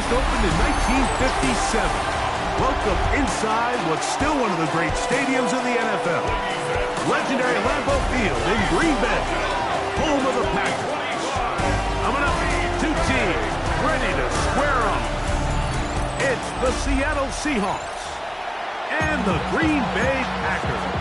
first opened in 1957. Welcome inside what's still one of the great stadiums in the NFL. Legendary Lambeau Field in Green Bay, home of the Packers. Coming up, two teams ready to square up. It's the Seattle Seahawks and the Green Bay Packers.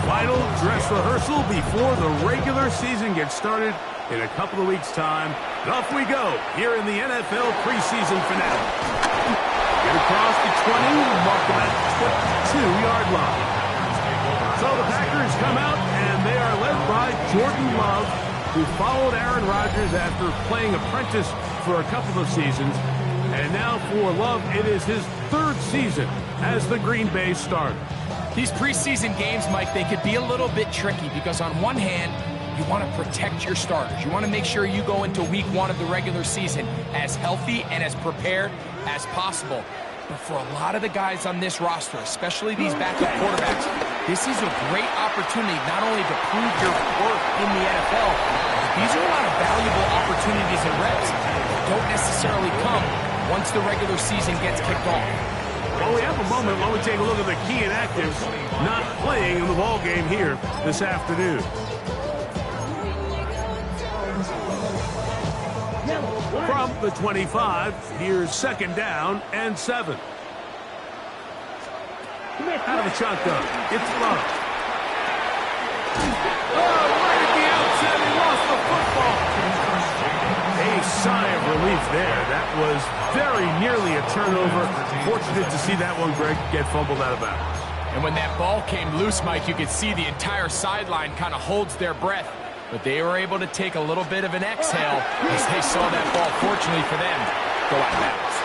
Final dress rehearsal before the regular season gets started in a couple of weeks' time. And off we go here in the NFL preseason finale. Get across the 20, mark them at the 22-yard line. So the Packers come out, and they are led by Jordan Love, who followed Aaron Rodgers after playing apprentice for a couple of seasons. And now for Love, it is his third season as the Green Bay starter. These preseason games, Mike, they could be a little bit tricky because on one hand, you want to protect your starters. You want to make sure you go into week one of the regular season as healthy and as prepared as possible. But for a lot of the guys on this roster, especially these backup quarterbacks, this is a great opportunity not only to prove your worth in the NFL, but these are a lot of valuable opportunities and reps that don't necessarily come once the regular season gets kicked off. Well, we have a moment while we take a look at the key inactives not playing in the ball game here this afternoon. From the 25, here's second down and 7. Out of the shotgun, it's Love. Oh, right at the outset, he lost the football. A sigh of relief there. That was very nearly a turnover. Fortunate to see that one, Greg, get fumbled out of bounds. And when that ball came loose, Mike, you could see the entire sideline kind of holds their breath. But they were able to take a little bit of an exhale as they saw that ball, fortunately for them, go out of bounds.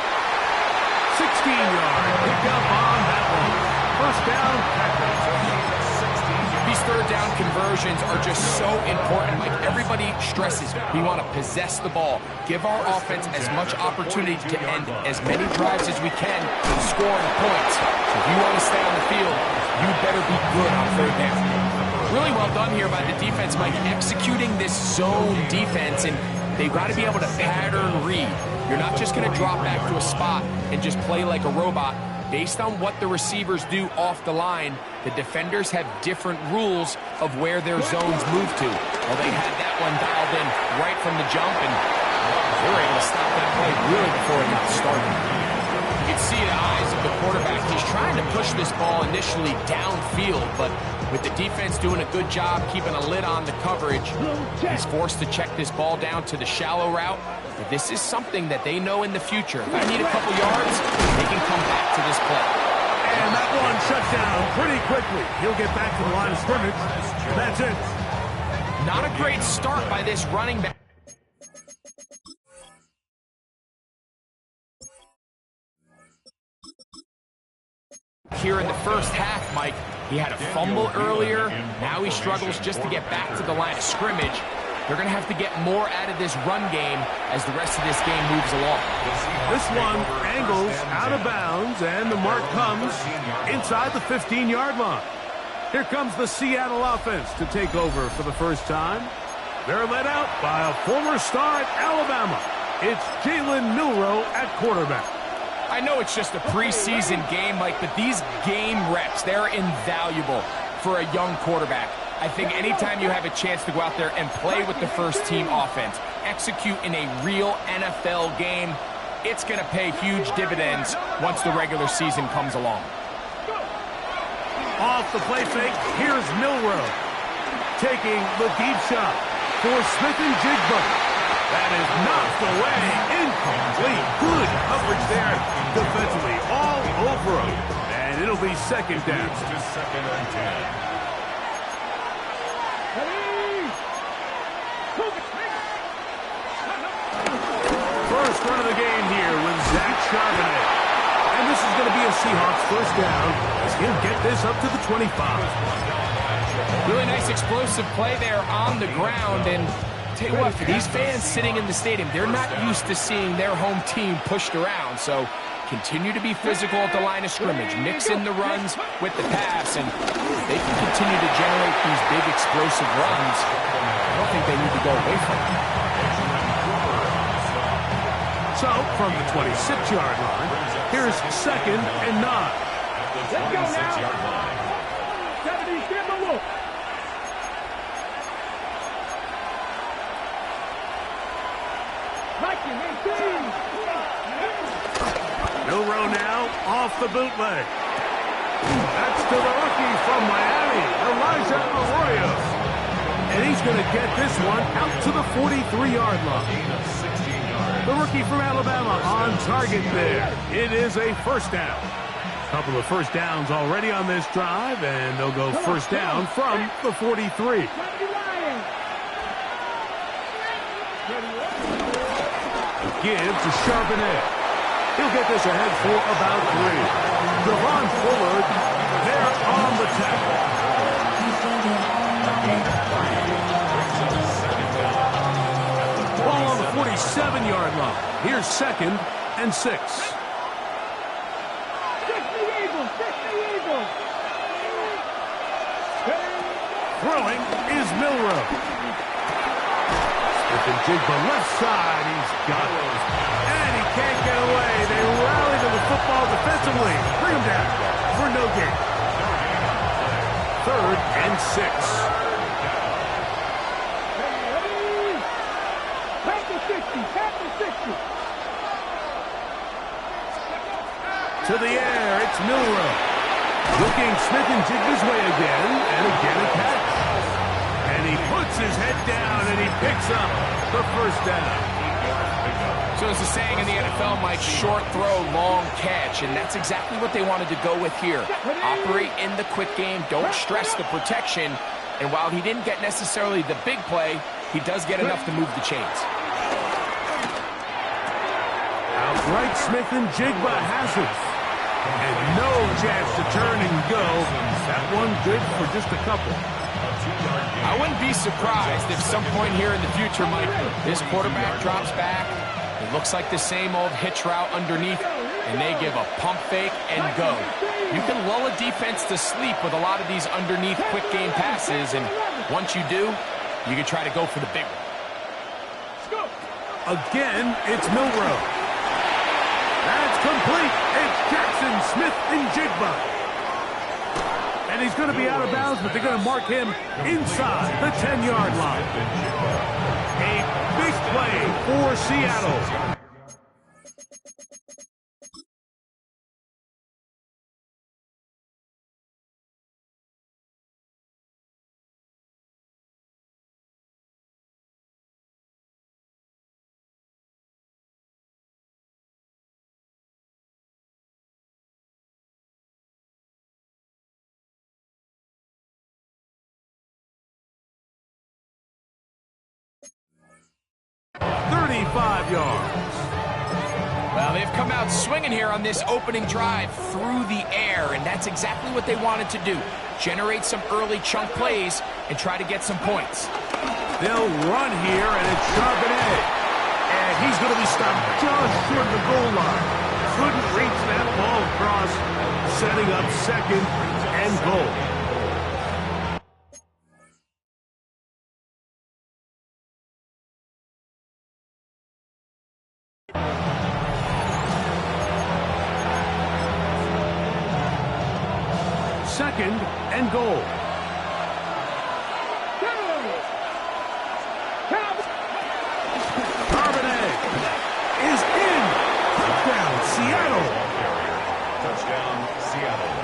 16-yard pickup on that one. First down, Packers. These third down conversions are just so important, Mike. Everybody stresses we want to possess the ball, give our offense as much opportunity to end as many drives as we can and score the points. So if you want to stay on the field, you better be good on third down. Really well done here by the defense, Mike, executing this zone defense, and they've got to be able to pattern read. You're not just going to drop back to a spot and just play like a robot. Based on what the receivers do off the line, the defenders have different rules of where their zones move to. Well, they had that one dialed in right from the jump, and they were able to stop that play really before it got started. You can see the eyes of the quarterback. He's trying to push this ball initially downfield, but with the defense doing a good job keeping a lid on the coverage, he's forced to check this ball down to the shallow route. But this is something that they know in the future. If I need a couple yards, they can come back to this play. And that one shut down pretty quickly. He'll get back to the line of scrimmage. That's it. Not a great start by this running back. Here in the first half, Mike, he had a fumble earlier. Now he struggles just to get back to the line of scrimmage. They're going to have to get more out of this run game as the rest of this game moves along. This one angles out of bounds, and the mark comes inside the 15-yard line. Here comes the Seattle offense to take over for the first time. They're led out by a former star at Alabama. It's Jalen Milroe at quarterback. I know it's just a preseason game, Mike, but these game reps, they're invaluable for a young quarterback. I think anytime you have a chance to go out there and play with the first-team offense, execute in a real NFL game, it's going to pay huge dividends once the regular season comes along. Off the play fake, here's Milroe taking the deep shot for Smith-Njigba. That is knocked away, incomplete. Good coverage there defensively, all over him. And it'll be second down. Second and 10. First run of the game here with Zach Charbonnet. And this is going to be a Seahawks first down as he'll get this up to the 25. Really nice explosive play there on the ground. And tell you what, for these fans sitting in the stadium, they're not used to seeing their home team pushed around. So Continue to be physical at the line of scrimmage. Mix in the runs with the pass, and they can continue to generate these big explosive runs. I don't think they need to go away from it. So, from the 26-yard line, here's 2nd and 9. Let's go now. 70, give the look. No row now, off the bootleg. That's to the rookie from Miami, Elijah Arroyo. And he's going to get this one out to the 43-yard line. The rookie from Alabama on target there. It is a first down. Couple of first downs already on this drive, and they'll go first down from the 43. Give to Charbonnet. He'll get this ahead for about 3. Devon Fuller there on the tackle. Ball on the 47-yard line. Here's 2nd and 6. Throwing is Milroe. Smith-Njigba left side. He's got it. And he can't get away. They rally to the football defensively. Bring him down for no gain. 3rd and 6. To the air, it's Milroe. Looking Smith-Njigba's way again, and again a catch. And he puts his head down, and he picks up the first down. So as the saying in the NFL, Mike, short throw, long catch, and that's exactly what they wanted to go with here. Operate in the quick game, don't stress the protection, and while he didn't get necessarily the big play, he does get enough to move the chains. Outright Smith-Njigba has it. And no chance to turn and go. That one good for just a couple. I wouldn't be surprised if some point here in the future, Mike, this quarterback drops back. It looks like the same old hitch route underneath, and they give a pump fake and go. You can lull a defense to sleep with a lot of these underneath quick game passes, and once you do, you can try to go for the big one. Again, it's Milroe. That's complete. It's Jackson Smith-Njigba. And he's going to be out of bounds, but they're going to mark him inside the 10-yard line. A big play for Seattle. Well, they've come out swinging here on this opening drive through the air, and that's exactly what they wanted to do. Generate some early chunk plays and try to get some points. They'll run here, and it's Charbonnet. And he's going to be stopped just short of the goal line. Couldn't reach that ball across, setting up 2nd and goal. Second and goal. Charbonnet is in. Touchdown, Seattle. Touchdown, Seattle.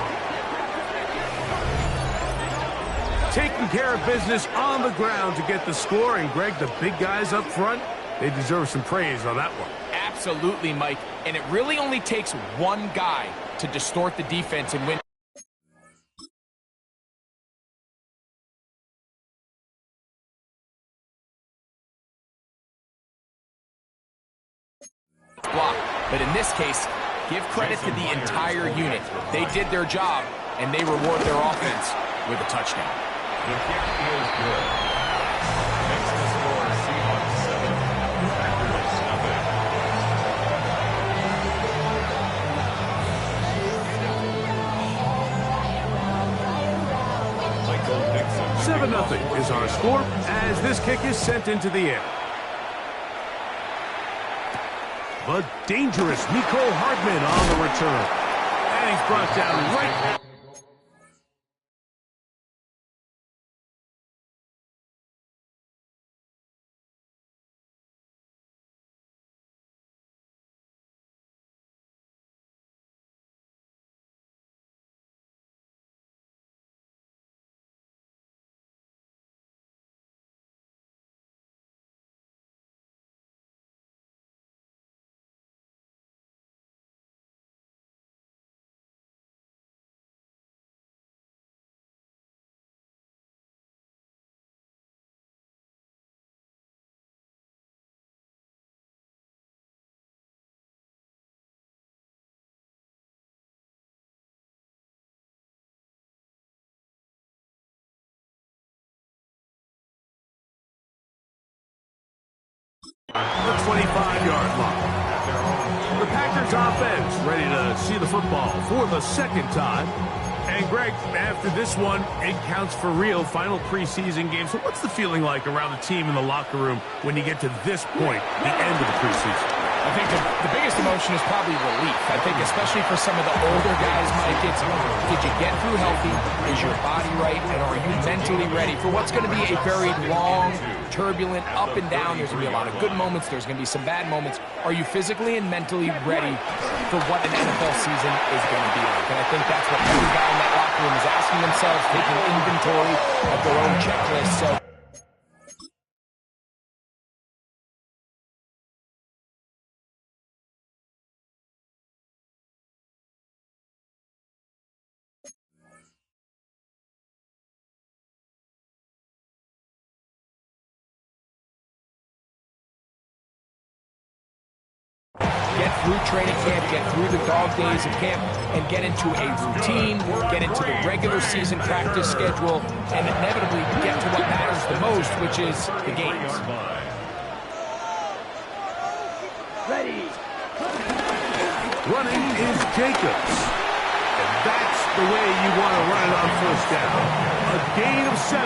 Taking care of business on the ground to get the score. And, Greg, the big guys up front, they deserve some praise on that one. Absolutely, Mike. And it really only takes one guy to distort the defense and win. Block. But in this case, give credit to the entire unit. They did their job, and they reward their offense with a touchdown. The kick is good. Makes the score Seahawks 7, Packers 7-0 is our score as this kick is sent into the air. The dangerous Nicole Hardman on the return. And he's brought down right. The 25-yard line. The Packers offense ready to see the football for the second time. And Greg, after this one, it counts for real. Final preseason game. So what's the feeling like around the team in the locker room when you get to this point, the end of the preseason? I think the biggest emotion is probably relief. I think especially for some of the older guys, Mike, it's did you get through healthy? Is your body right? And are you mentally ready for what's going to be a very long, turbulent, up and down? There's going to be a lot of good moments. There's going to be some bad moments. Are you physically and mentally ready for what an NFL season is going to be like? And I think that's what every guy in that locker room is asking themselves, taking inventory of their own checklist. So get through training camp, get through the dog days of camp, and get into a routine, get into the regular season practice schedule, and inevitably get to what matters the most, which is the games. Ready. Running is Jacobs. And that's the way you want to run it on first down. A gain of 7.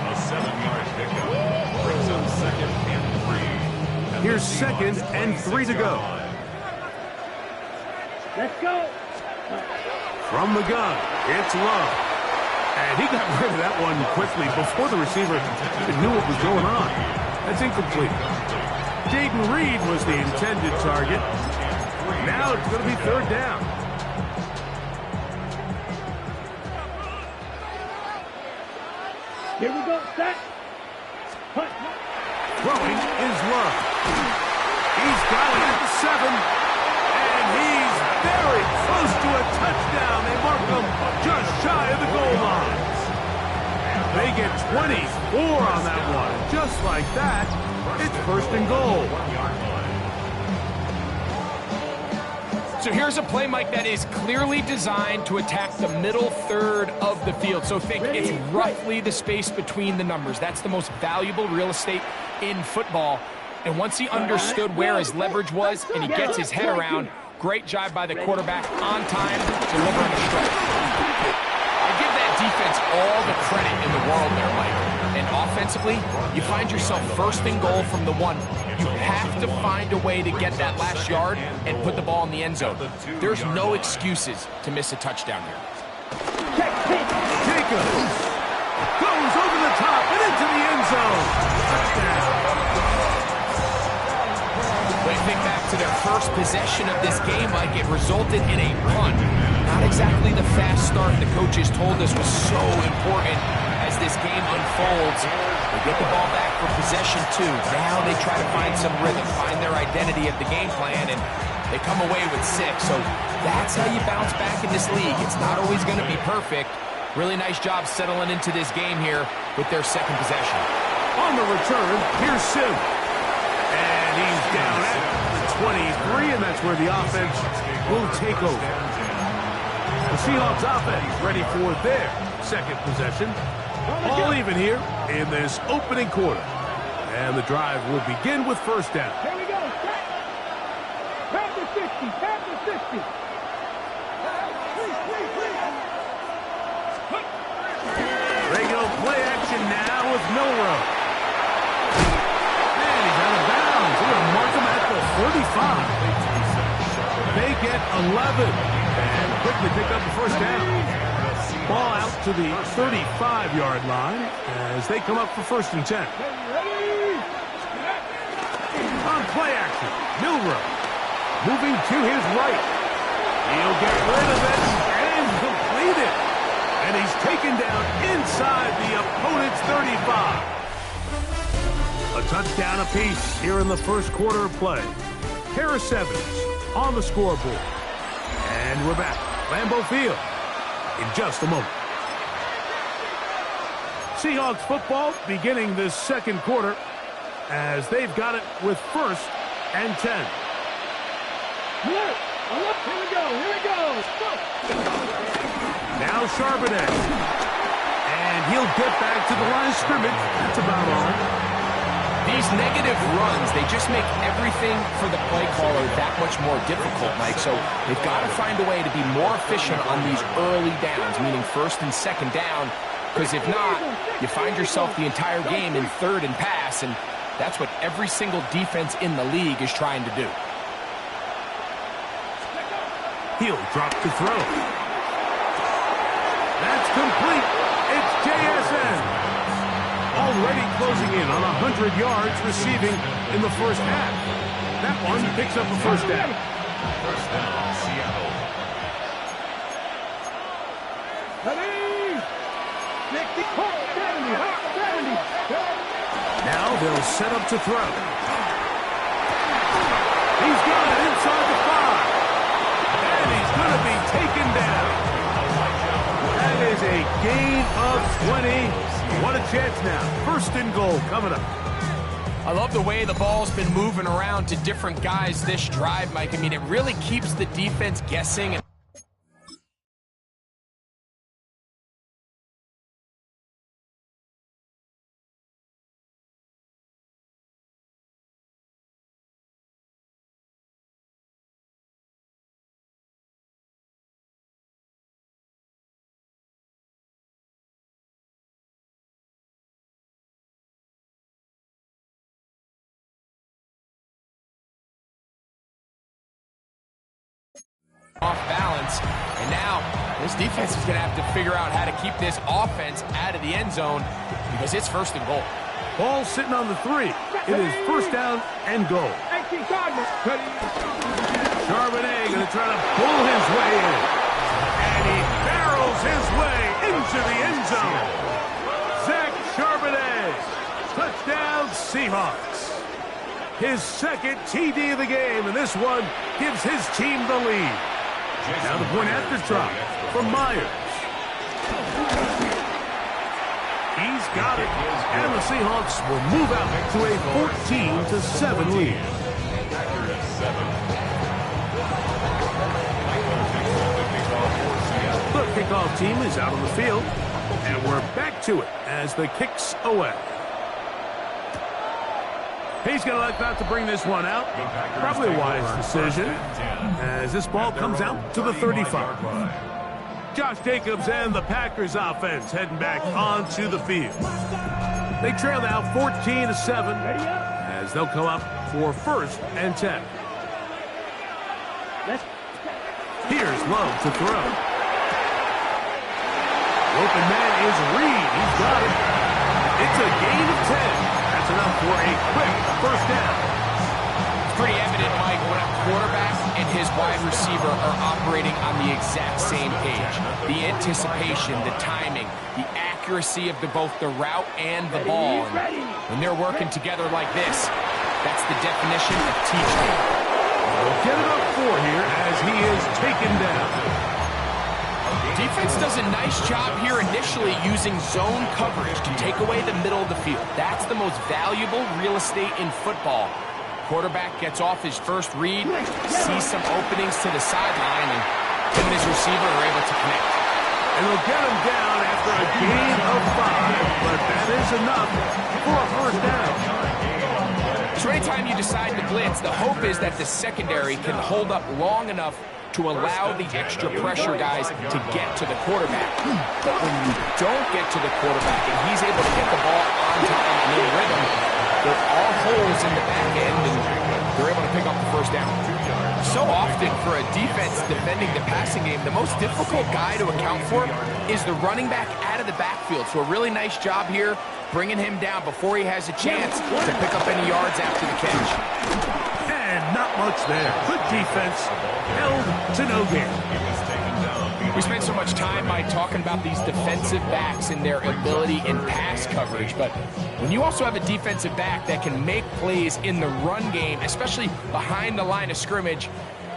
A 7-yard pickup brings him second and 3. Here's 2nd and 3 to go. Let's go. From the gun, it's Love. And he got rid of that one quickly before the receiver knew what was going on. That's incomplete. Jaden Reed was the intended target. Now it's going to be 3rd down. Here we go. Set. Punt. Throwing is Love. He's got it at the 7. And he's very close to a touchdown. They mark him just shy of the goal line. They get 24 on that one. Just like that, it's 1st and goal. So here's a play, Mike, that is clearly designed to attack the middle third of the field. So think it's roughly the space between the numbers. That's the most valuable real estate in football. And once he understood where his leverage was and he gets his head around, great job by the quarterback on time, delivering a strike. I give that defense all the credit in the world there, Mike. And offensively, you find yourself 1st and goal from the 1. You have to find a way to get that last yard and put the ball in the end zone. There's no excuses to miss a touchdown here. Jacobs goes over the top and into the end zone. Touchdown. When you think back to their first possession of this game, Mike, it resulted in a punt. Not exactly the fast start the coaches told us was so important as this game unfolds. They get the ball back for possession 2. Now they try to find some rhythm, find their identity of the game plan, and they come away with 6. So that's how you bounce back in this league. It's not always going to be perfect. Really nice job settling into this game here with their 2nd possession. On the return, here's Sim. And he's down at the 23, and that's where the offense will take over. The Seahawks offense ready for their 2nd possession. All even here in this opening quarter. And the drive will begin with 1st down. Here we go. Set. Tap the 60. Tap the 60. They get 11 and quickly pick up the first down. Ball out to the 35-yard line as they come up for 1st and 10. On play action, Milrow moving to his right. He'll get rid of it and complete it. And he's taken down inside the opponent's 35. A touchdown apiece here in the first quarter of play. Harris Evans on the scoreboard. And we're back. Lambeau Field in just a moment. Seahawks football beginning this second quarter as they've got it with 1st and 10. Here we go. Now Charbonnet. And he'll get back to the line of scrimmage. That's about all. These negative runs, they just make everything for the play caller that much more difficult, Mike. So they've got to find a way to be more efficient on these early downs, meaning 1st and 2nd down. Because if not, you find yourself the entire game in 3rd and pass, and that's what every single defense in the league is trying to do. He'll drop to throw. That's complete. It's JSN. Already closing in on 100 yards receiving in the first half. That one picks up a 1st down. First down, Seattle. Now they'll set up to throw. He's got it inside the 5. And he's going to be taken down. That is a gain of 20. What a chance now. 1st and goal coming up. I love the way the ball's been moving around to different guys this drive, Mike. I mean, it really keeps the defense guessing. Off balance, and now this defense is going to have to figure out how to keep this offense out of the end zone because it's 1st and goal. Ball sitting on the 3. It is 1st down and goal. Charbonnet going to try to pull his way in, and he barrels his way into the end zone. Zach Charbonnet, touchdown Seahawks. His 2nd TD of the game, and this one gives his team the lead. Now the point after try from Myers. He's got it, and the Seahawks will move out to a 14-7 lead. The kickoff team is out on the field, and we're back to it as the kick's away. He's going to like not to bring this one out. Probably a wise decision as this ball comes out to the 35. Josh Jacobs and the Packers offense heading back onto the field. They trail now 14-7 as they'll come up for 1st and 10. Here's Love to throw. Open man is Reed. He's got it. It's a gain of 10. That's enough for a quick 1st down. It's pretty evident, Mike, when a quarterback and his wide receiver are operating on the exact same page. The anticipation, the timing, the accuracy of both the route and the ball. And when they're working together like this, that's the definition of teaching. We'll get it up 4 here as he is taken down. Defense does a nice job here initially using zone coverage to take away the middle of the field. That's the most valuable real estate in football. Quarterback gets off his first read, sees some openings to the sideline, and him and his receiver are able to connect. And they'll get him down after a gain of 5, but that is enough for a 1st down. So anytime you decide to blitz, the hope is that the secondary can hold up long enough to allow the extra pressure guys to get to the quarterback. But when you don't get to the quarterback and he's able to get the ball on time and in rhythm, there are holes in the back end, and they're able to pick up the first down. So often for a defense defending the passing game, the most difficult guy to account for is the running back out of the backfield. So a really nice job here bringing him down before he has a chance to pick up any yards after the catch. And not much there. Good defense. Held to no gain. We spent so much time by talking about these defensive backs and their ability in pass coverage, but when you also have a defensive back that can make plays in the run game, especially behind the line of scrimmage,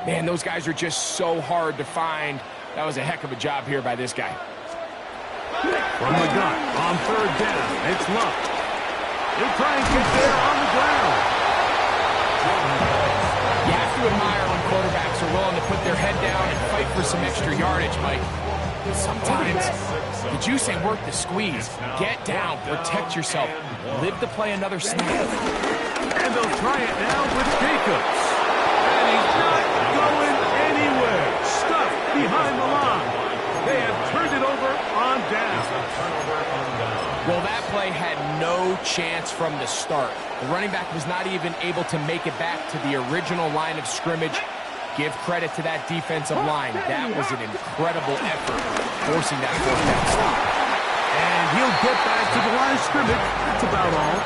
man, those guys are just so hard to find. That was a heck of a job here by this guy. From the gun, on third down, it's Luck. He'll try and get there on the ground. You have to admire when quarterbacks are willing to put their head down and fight for some extra yardage, Mike. Sometimes the juice ain't worth the squeeze. Get down, protect yourself, live to play another snap. And they'll try it now with Jacobs. And he's not going anywhere. Stuffed behind the line. They have turned it over on down. Well, that play had no chance from the start. The running back was not even able to make it back to the original line of scrimmage. Give credit to that defensive line. That was an incredible effort, forcing that fourth down stop. And he'll get back to the line of scrimmage. That's about all.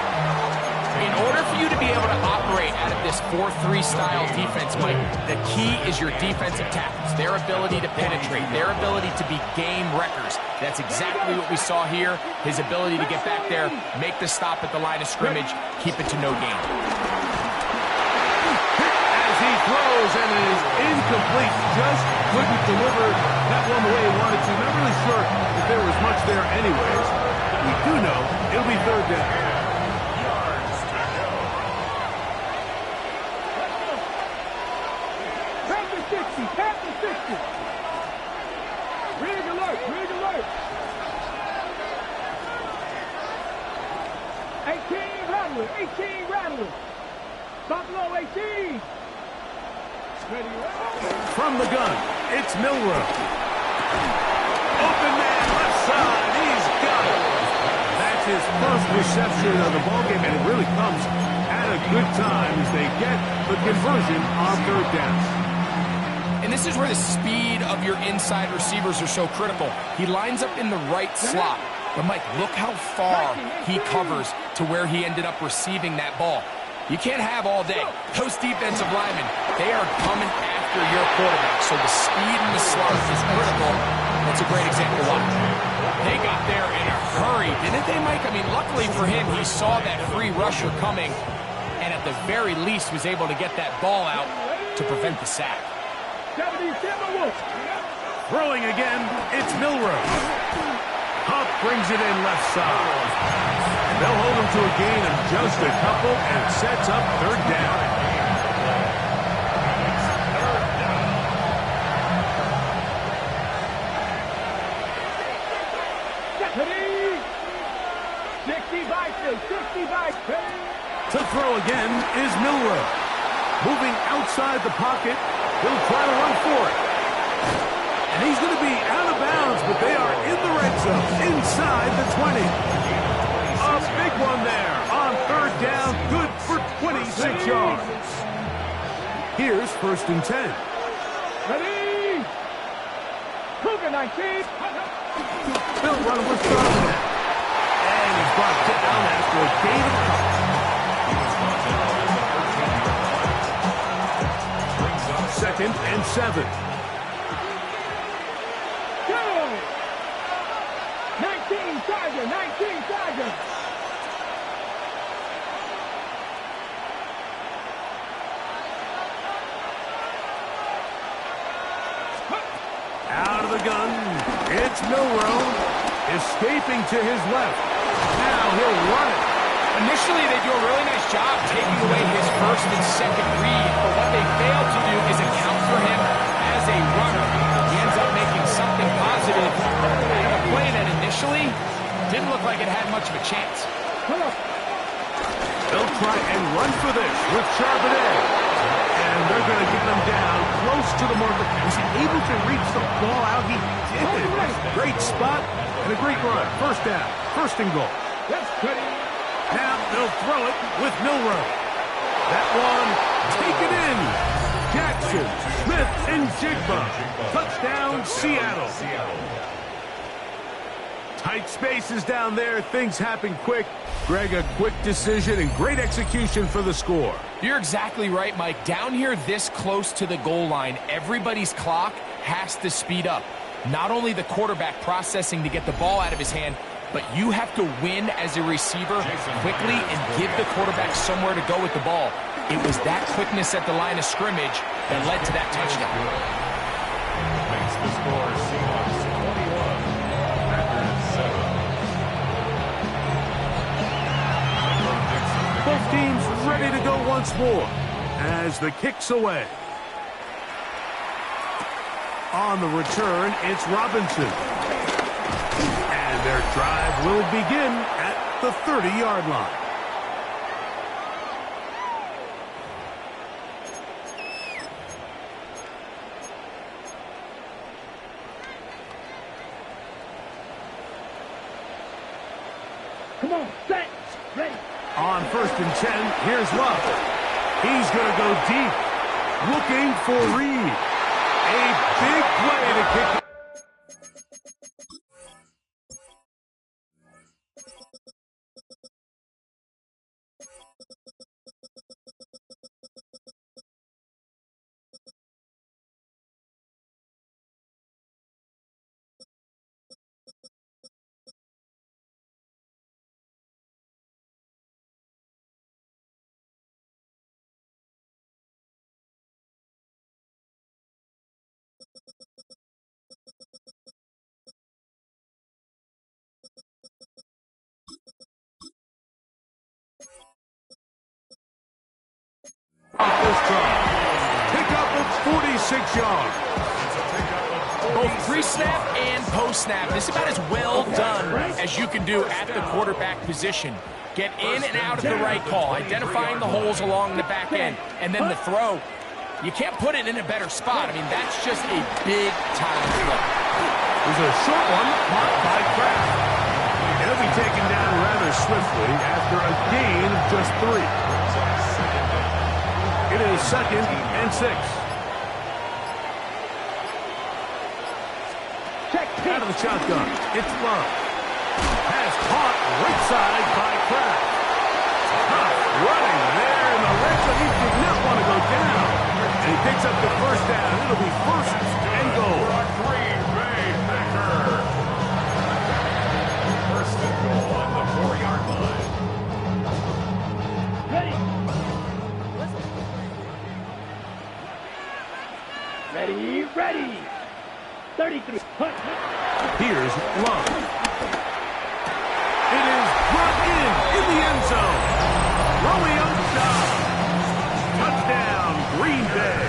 In order for you to be able to operate out of this 4-3 style defense, Mike, the key is your defensive tackles, their ability to penetrate, their ability to be game wreckers. That's exactly what we saw here, his ability to get back there, make the stop at the line of scrimmage, keep it to no gain. As he throws, and it is incomplete. Just couldn't deliver that one the way he wanted to. Not really sure if there was much there anyways. We do know it'll be third down. Pass the 60. Rig alert, rig alert. 18 rattling, 18 rattling. Buffalo 18. Ready, from the gun, it's Milrow. Open man, left side, he's got it. That's his first reception of the ballgame, and it really comes at a good time as they get the conversion on third down. And this is where the speed of your inside receivers are so critical. He lines up in the right slot. But, Mike, look how far he covers to where he ended up receiving that ball. You can't have all day. Those defensive linemen, they are coming after your quarterback. So the speed in the slot is critical. That's a great example why. They got there in a hurry, didn't they, Mike? I mean, luckily for him, he saw that free rusher coming and at the very least was able to get that ball out to prevent the sack. Throwing again, it's Milrow. Huff brings it in left side. They'll hold him to a gain of just a couple, and it sets up third down. To throw again is Milrow. Moving outside the pocket, he'll try to run for it. And he's going to be out of bounds, but they are in the red zone, inside the 20. A big one there on third down, good for 26 yards. Here's 1st and 10. Ready? Cougar 19. Bill running with Donovan. And he's brought down after a gain of couple. 2nd and 7. 19 Tiger, 19 Tiger. Out of the gun, it's Milrow, escaping to his left. Now he'll run it. Initially, they do a really nice job taking away his first and second read, but what they fail to do is account for him as a runner. He ends up making something positive out of a play that initially didn't look like it had much of a chance. They'll try and run for this with Charbonnet. And they're going to get them down close to the marker. Was he able to reach the ball out? He did. Great spot and a great run. First down, 1st and goal. That's pretty. Now they'll throw it with Milrow. That one, taken in. Jackson, Smith, and Jigba. Touchdown, Seattle. Tight spaces down there. Things happen quick. Greg, a quick decision and great execution for the score. You're exactly right, Mike. Down here this close to the goal line, everybody's clock has to speed up. Not only the quarterback processing to get the ball out of his hand, but you have to win as a receiver quickly and give the quarterback somewhere to go with the ball. It was that quickness at the line of scrimmage that led to that touchdown. Makes the score Seahawks 21, Packers 7. Both teams ready to go once more as the kick's away. On the return, it's Robinson. And their drive will begin at the 30-yard line. Come on, set, ready. On 1st and 10, here's Love. He's going to go deep, looking for Reed. A big play to kick it. Off this drive. Pick up of 46 yards. Both pre-snap and post-snap, this is about as well done as you can do at the quarterback position. Get in and out of the right call, identifying the holes along the back end, and then the throw. You can't put it in a better spot. I mean, that's just a big-time throw. There's a short one blocked by Kraft. It'll be taken down rather swiftly after a gain of just 3. It is 2nd and 6. Out of the shotgun, it's Love. Pass caught right side by Kraft. Tough running there in the red zone. He did not want to go down. And he picks up the first down. It'll be 1st and goal. Green Bay Packers. 1st and goal on the 4-yard line. Ready. Ready, ready. 33. Hunt. Here's Love. It is brought in the end zone. Romeo Dobbs. Touchdown, Green Bay.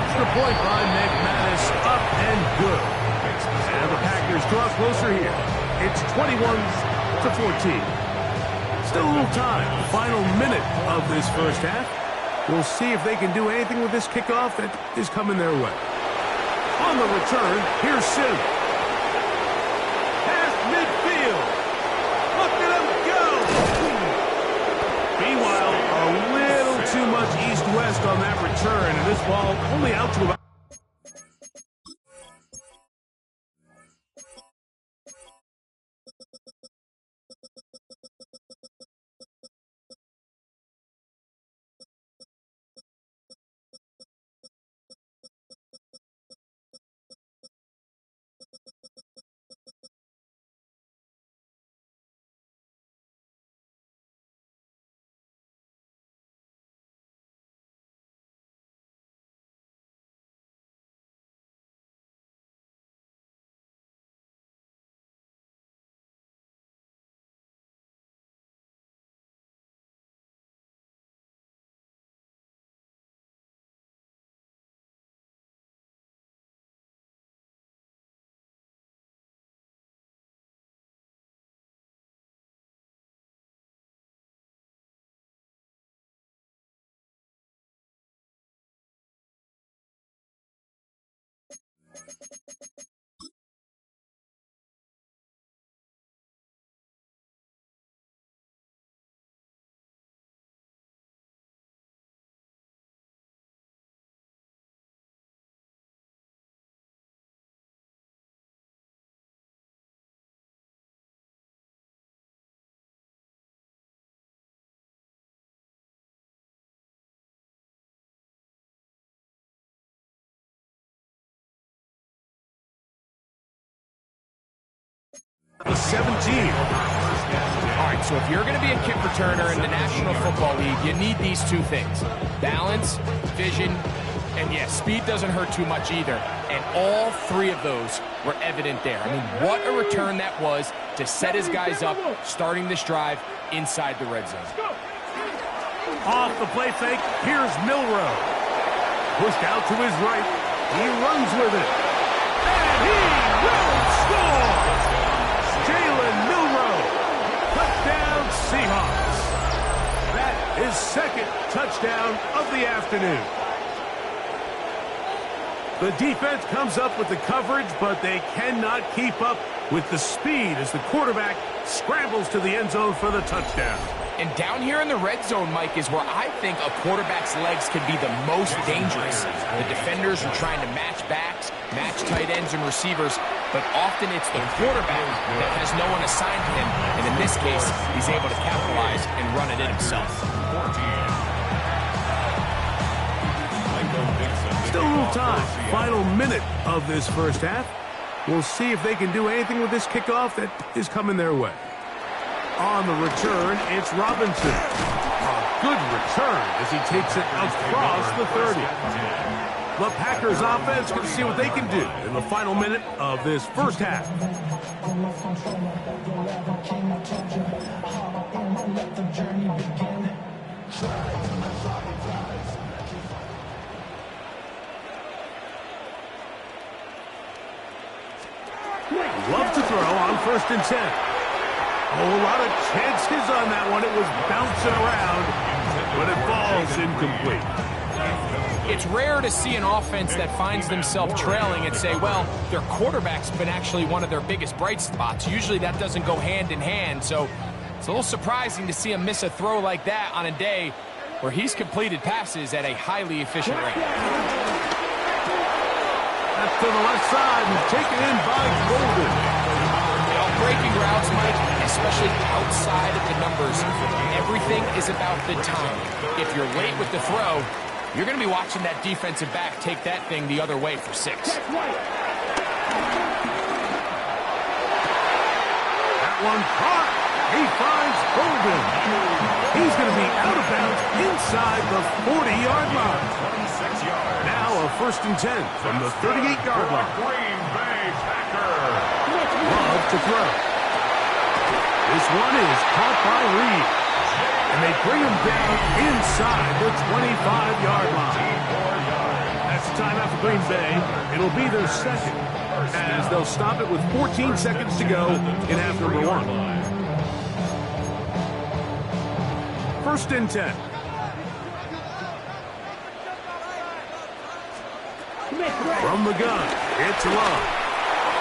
Extra point by McManus, up and good. And the Packers draw closer here. It's 21-14. Still a little time. Final minute of this first half. We'll see if they can do anything with this kickoff that is coming their way. On the return, here's Sim. Past midfield. Look at him go. Meanwhile, a little too much east-west on that return, and this ball only out to about The 17. All right, so if you're going to be a kick returner in the National Football League, you need these two things: balance, vision, and yeah, speed doesn't hurt too much either. And all three of those were evident there. I mean, what a return that was to set his guys up, starting this drive inside the red zone. Off the play fake, here's Milroe. Pushed out to his right. He runs with it. And he will score! Jalen Milroe. Touchdown Seahawks. That is second touchdown of the afternoon. The defense comes up with the coverage, but they cannot keep up with the speed as the quarterback scrambles to the end zone for the touchdown. And down here in the red zone, Mike, is where I think a quarterback's legs can be the most dangerous. The defenders are trying to match backs, match tight ends and receivers, but often it's the quarterback that has no one assigned to him, and in this case, he's able to capitalize and run it in himself. Still a little time. Final minute of this first half. We'll see if they can do anything with this kickoff that is coming their way. On the return, it's Robinson. A good return as he takes it across the 30. The Packers offense can see what they can do in the final minute of this first half. Love to throw on 1st and 10. A whole lot of chances on that one. It was bouncing around, but it falls incomplete. It's rare to see an offense that finds themselves trailing and say, well, their quarterback's been actually one of their biggest bright spots. Usually that doesn't go hand in hand, so it's a little surprising to see him miss a throw like that on a day where he's completed passes at a highly efficient rate. That's to the left side and taken in by Golden. Breaking routes, Mike, especially outside of the numbers, everything is about the time. If you're late with the throw, you're going to be watching that defensive back take that thing the other way for 6. That one caught. He finds Golden. He's going to be out of bounds inside the 40-yard line. Now a 1st and 10 from the 38-yard line. Love to throw. This one is caught by Reed. And they bring him down inside the 25-yard line. That's a timeout for Green Bay. It'll be their second, as they'll stop it with 14 seconds to go in half number 1. 1st and 10. From the gun, it's Love.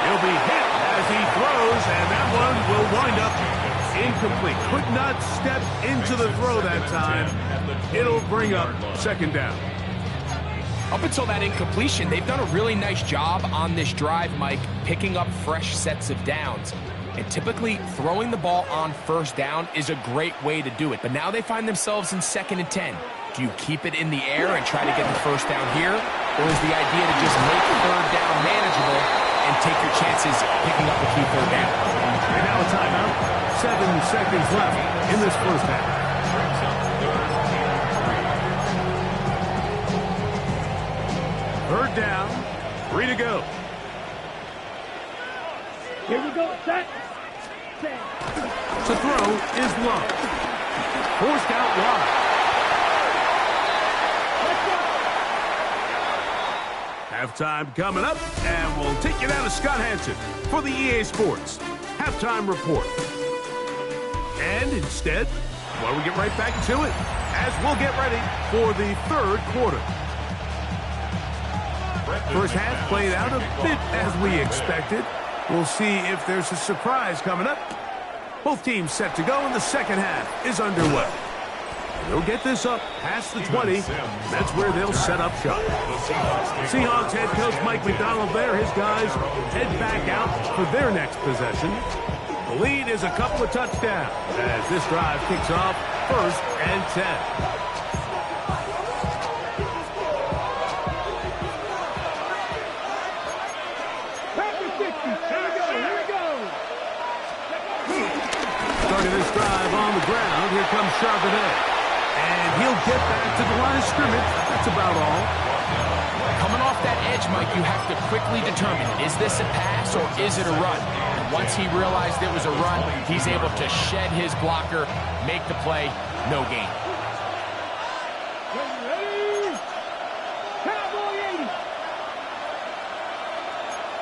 He'll be hit as he throws, and that one will wind up incomplete. Could not step into the throw that time. It'll bring up 2nd down. Up until that incompletion, they've done a really nice job on this drive, Mike, picking up fresh sets of downs. And typically, throwing the ball on 1st down is a great way to do it. But now they find themselves in 2nd and 10. Do you keep it in the air and try to get the 1st down here? Or is the idea to just make 3rd down manageable and take your chances picking up a key 3rd down? And now a timeout. 7 seconds left in this first half. Third down. 3 to go. Here we go. Set. To throw is Love. Forced out wide. Halftime coming up, and we'll take you down to Scott Hansen for the EA Sports Halftime Report. And instead, well, we get right back to it as we'll get ready for the 3rd quarter. First half played out a bit as we expected. We'll see if there's a surprise coming up. Both teams set to go, and the 2nd half is underway. They'll get this up past the 20. That's where they'll set up shop. Seahawks head coach Mike McDonald there. His guys head back out for their next possession. The lead is a couple of touchdowns as this drive kicks off 1st and 10. the ground. Here comes Charbonnet. And he'll get back to the line of scrimmage. That's about all. Coming off that edge, Mike, you have to quickly determine, is this a pass or is it a run? And once he realized it was a run, he's able to shed his blocker, make the play, no gain. Ready? Cowboy 80.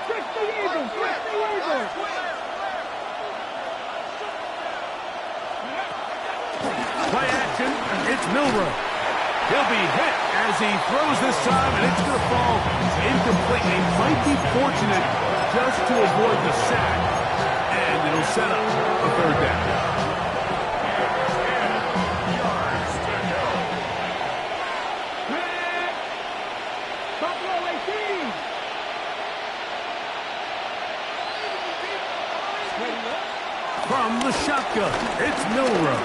Trick the Eagle. Trick the Eagle. Play action. It's Milroe. He'll be hit as he throws this time, and it's going to fall incomplete. They might be fortunate just to avoid the sack, and it'll set up a third down. Buffalo 18. From the shotgun, it's Milroe.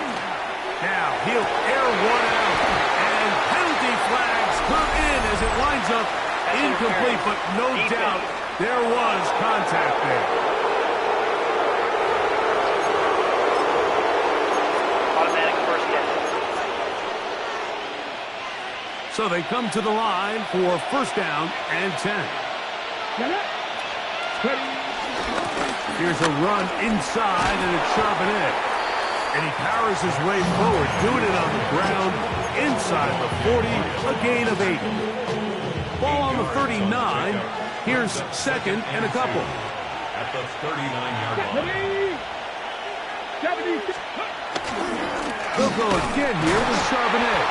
Now he'll air one out, and penalty flags come in as it lines up incomplete, but no doubt there was contact there. Automatic first down. So they come to the line for first down and 10. Here's a run inside, and it's Charbonnet. And he powers his way forward, doing it on the ground, inside the 40, a gain of 8. Ball on the 39. Here's second and a couple. At the 39-yard line. 76. They'll go again here with Charbonnet.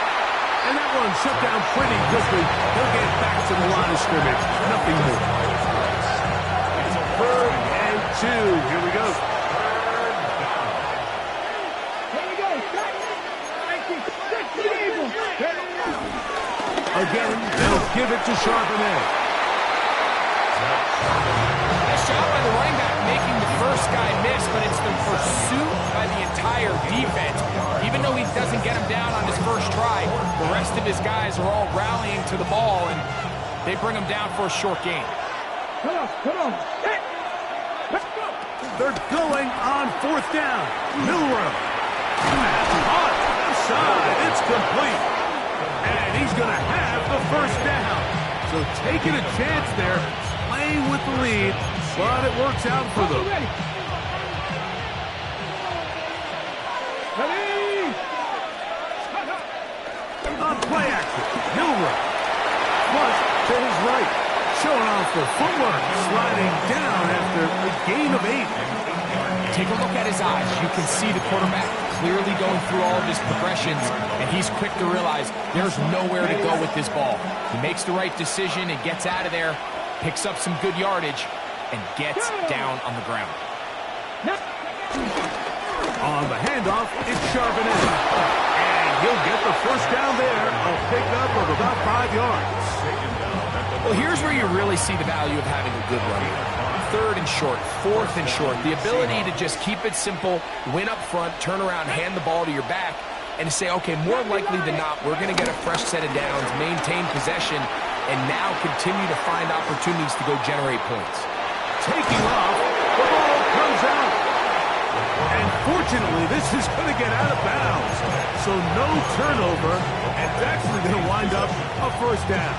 And that one shut down pretty quickly. He'll get back to the line of scrimmage. Nothing more. It's a 3rd and 2. Here we go. Again, they'll give it to Charbonnet. Nice job by the running back making the first guy miss, but it's the pursuit by the entire defense. Even though he doesn't get him down on his first try, the rest of his guys are all rallying to the ball, and they bring him down for a short gain. Come on. They're going on 4th down. Milroe. Pass caught. Inside. It's complete. And he's going to have the first down. So taking a chance there, playing with the lead, but it works out for them. On play action, Milroe. Flush to his right. Showing off the footwork, sliding down after a gain of 8. Take a look at his eyes. You can see the quarterback clearly going through all of his progressions, and he's quick to realize there's nowhere to go with this ball. He makes the right decision and gets out of there, picks up some good yardage, and gets down on the ground. On the handoff, it's Charbonnet. And he'll get the first down there, a pickup of about 5 yards. Well, here's where you really see the value of having a good run. 3rd and short, 4th and short. The ability to just keep it simple, win up front, turn around, hand the ball to your back, and to say, okay, more likely than not, we're going to get a fresh set of downs, maintain possession, and now continue to find opportunities to go generate points. Taking off, the ball comes out. And fortunately, this is going to get out of bounds. So no turnover, and it's actually going to wind up a first down.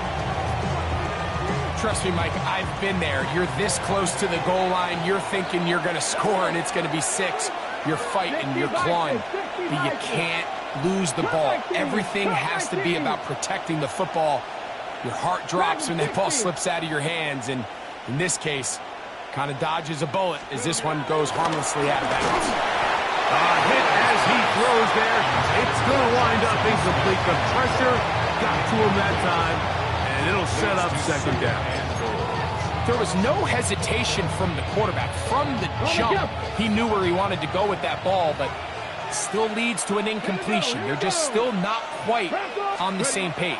Trust me, Mike, I've been there. You're this close to the goal line. You're thinking you're going to score, and it's going to be 6. You're fighting, you're clawing, but you can't lose the ball. Everything has to be about protecting the football. Your heart drops when that ball slips out of your hands, and in this case, kind of dodges a bullet as this one goes harmlessly out of bounds. Hit as he throws there. It's going to wind up incomplete. The pressure got to him that time, and it'll set up second down. There was no hesitation from the quarterback. From the jump, he knew where he wanted to go with that ball, but still leads to an incompletion. They're just still not quite on the same page.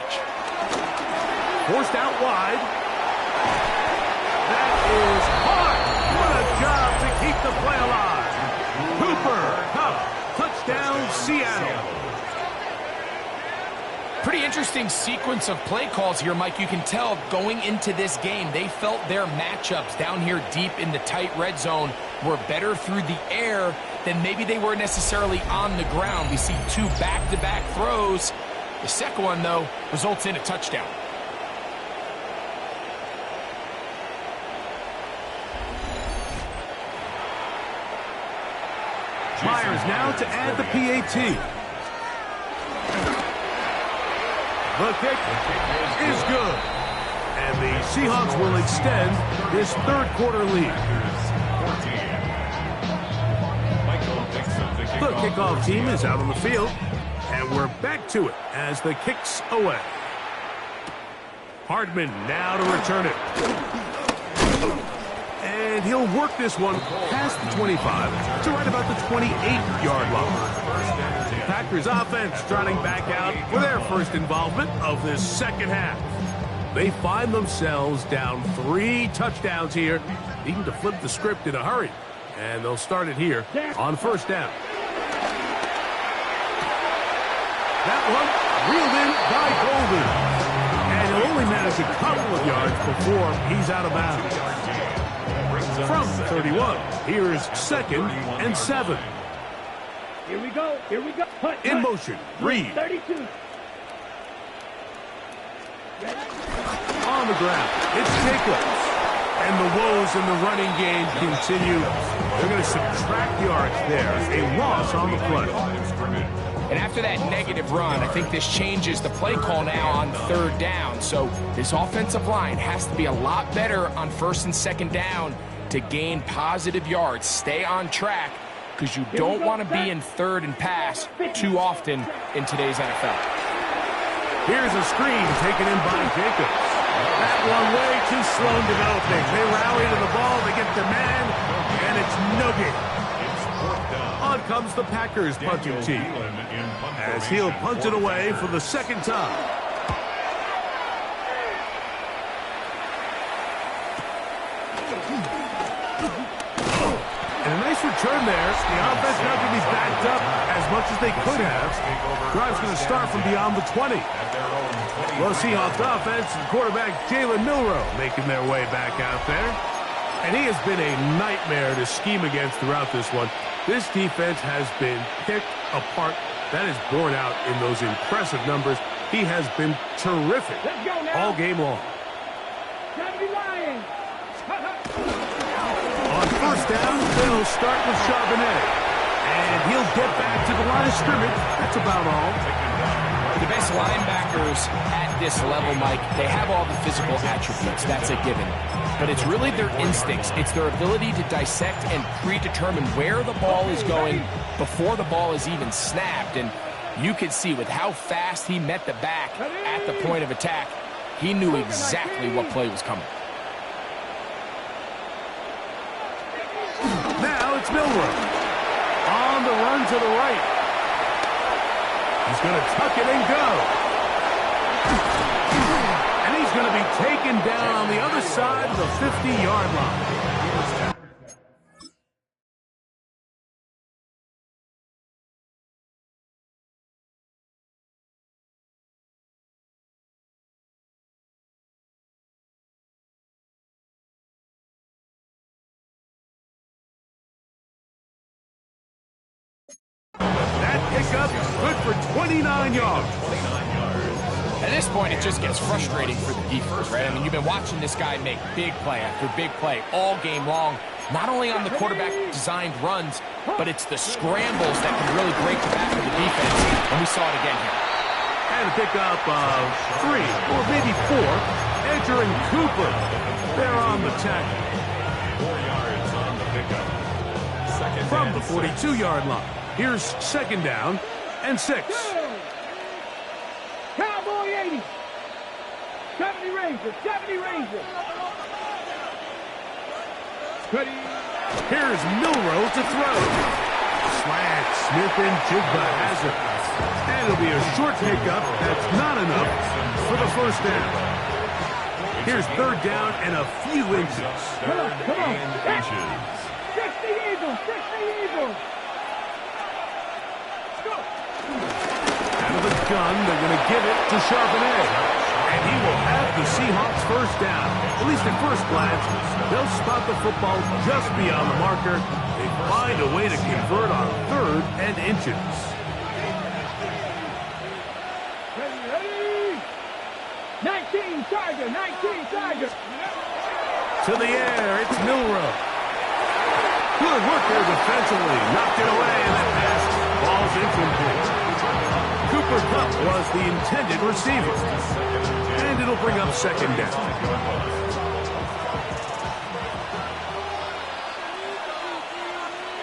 Forced out wide. That is hard. What a job to keep the play alive. Cooper, Cup, touchdown, Seattle. Pretty interesting sequence of play calls here, Mike. You can tell going into this game, they felt their matchups down here deep in the tight red zone were better through the air than maybe they were necessarily on the ground. We see 2 back-to-back throws. The second one, though, results in a touchdown. Myers now to add the PAT. The kick is good. And the Seahawks will extend this third quarter lead. The kickoff team is out on the field. And we're back to it as the kick's away. Hardman now to return it. And he'll work this one past the 25 to right about the 28-yard line. Packers offense trotting back out for their first involvement of this second half. They find themselves down 3 touchdowns here, needing to flip the script in a hurry. And they'll start it here on first down. That one reeled in by Golden. And he'll only manage a couple of yards before he's out of bounds. From the 31, here's 2nd and 7. Here we go. Here we go. In motion, Reed. 32. On the ground, it's Jacobs. And the woes in the running game continue. They're going to subtract yards there. A loss on the play. And after that negative run, I think this changes the play call now on third down. So this offensive line has to be a lot better on first and second down to gain positive yards. Stay on track because you don't want to be in third and pass too often in today's NFL. Here's a screen taken in by Jacobs. That one way too slow in developing. They rally to the ball, they get their man, and it's no gain. On comes the Packers punting team as he'll punt it away for the second time. And a nice return there. The offense not going to be backed up as much as they could have. Drive's going to start from beyond the 20. Well, Seahawks offense and quarterback Jalen Milroe making their way back out there. And he has been a nightmare to scheme against throughout this one. This defense has been picked apart. That is borne out in those impressive numbers. He has been terrific all game long. On first down, they'll start with Charbonnet. And he'll get back to the line of scrimmage. That's about all. The best linebackers at this level, Mike, they have all the physical attributes. That's a given. But it's really their instincts. It's their ability to dissect and predetermine where the ball is going before the ball is even snapped. And you could see with how fast he met the back at the point of attack, he knew exactly what play was coming. Now it's Milroe. On the run to the right. He's going to tuck it and go. And he's going to be taken down on the other side of the 50-yard line. That pickup good for 29 yards. At this point, it just gets frustrating for the defense, right? I mean, you've been watching this guy make big play after big play all game long, not only on the quarterback-designed runs, but it's the scrambles that can really break the back of the defense, and we saw it again here. And a pickup of 3 or maybe 4. Edger and Cooper, they're on the tackle. 4 yards on the pickup. From the 42-yard line. Here's second down and 6. Cowboy 80. 70 Rangers. 70 Rangers. Here's Milroe to throw. Slant. Smith and Jigba has it. And it'll be a short pickup. That's not enough for the first down. Here's third down and a few inches. Come on, come on. 60 Eagles. 60 Eagles. And with a gun. They're going to give it to Charbonnet. And he will have the Seahawks first down. At least at first glance, they'll spot the football just beyond the marker. They find a way to convert on 3rd and inches. Ready. 19 Tiger, 19 Tiger. To the air, it's Milrow. Good work there defensively. Knocked it away, and that pass falls incomplete. Cooper Kupp was the intended receiver. And it'll bring up 2nd down.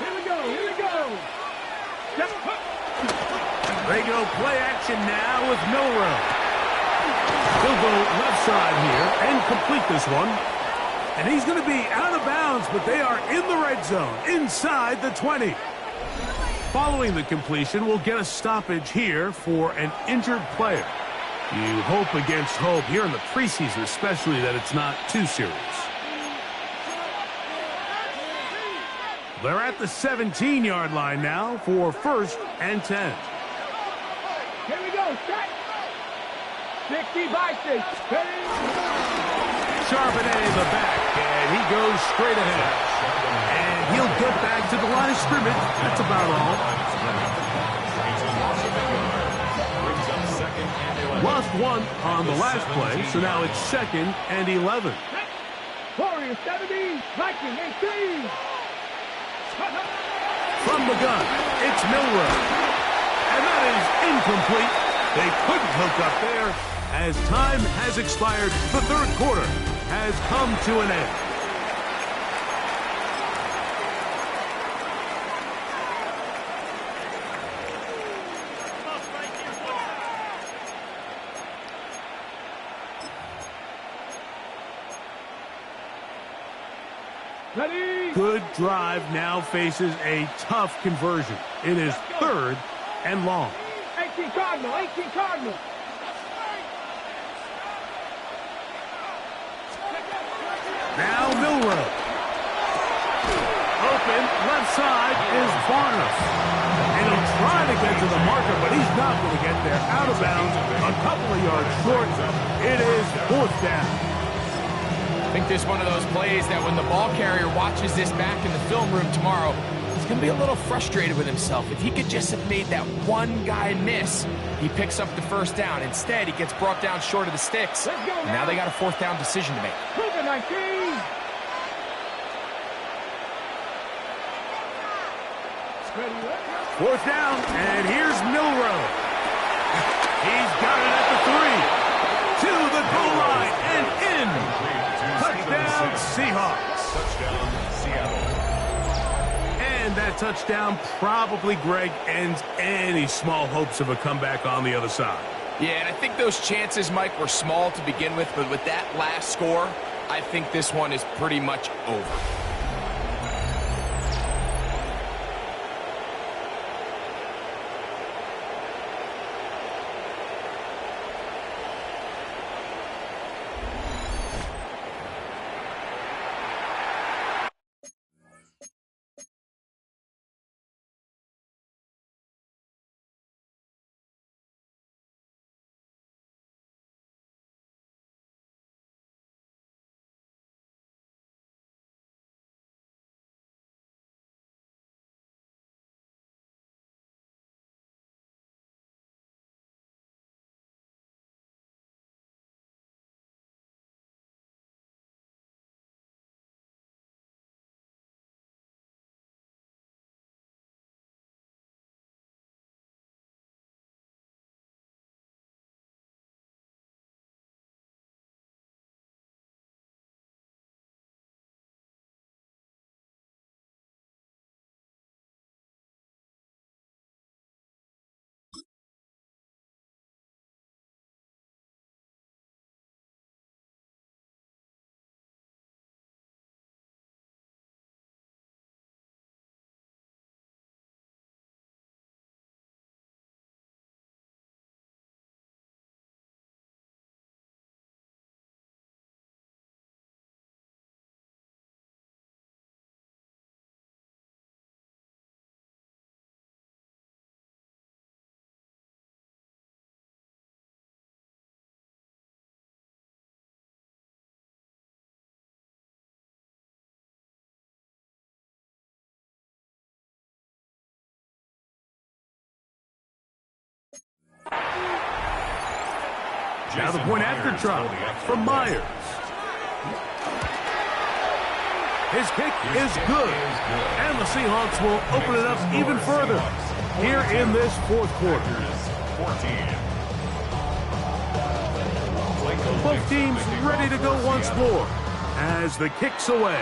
Here we go, here we go. They go play action now with Milrow. He'll go left side here and complete this one. And he's going to be out of bounds, but they are in the red zone, inside the 20. Following the completion, we'll get a stoppage here for an injured player. You hope against hope here in the preseason, especially that it's not too serious. They're at the 17-yard line now for 1st and 10. Here we go, set. 60 by 6. Charbonnet in the back, and he goes straight ahead. And he'll get back to the line of scrimmage. That's about all. Lost 1 on the last play, so now it's 2nd and 11. Warriors 70, Viking 18. From the gun, it's Milrow. And that is incomplete. They couldn't hook up there. As time has expired, the 3rd quarter has come to an end. Ready. Good drive now faces a tough conversion. It is 3rd and long. 18 Cardinal, 18 Cardinal. Now Milrow. Open, left side is Barnes. And he'll try to get to the marker, but he's not going to get there. Out of bounds, a couple of yards short. It is 4th down. I think this is one of those plays that when the ball carrier watches this back in the film room tomorrow, he's going to be a little frustrated with himself. If he could just have made that one guy miss, he picks up the 1st down. Instead, he gets brought down short of the sticks. And now they got a 4th down decision to make. Cougar 19. Ready. 4th down, and here's Milrow. He's got it at the 3. To the goal line and in. Touchdown, Seahawks. Touchdown, Seattle. And that touchdown probably, Greg, ends any small hopes of a comeback on the other side. Yeah, and I think those chances, Mike, were small to begin with, but with that last score, I think this one is pretty much over. Now the point after try from Myers. His kick is good. And the Seahawks will open it up even further here in this fourth quarter. Both teams ready to go once more as the kick's away.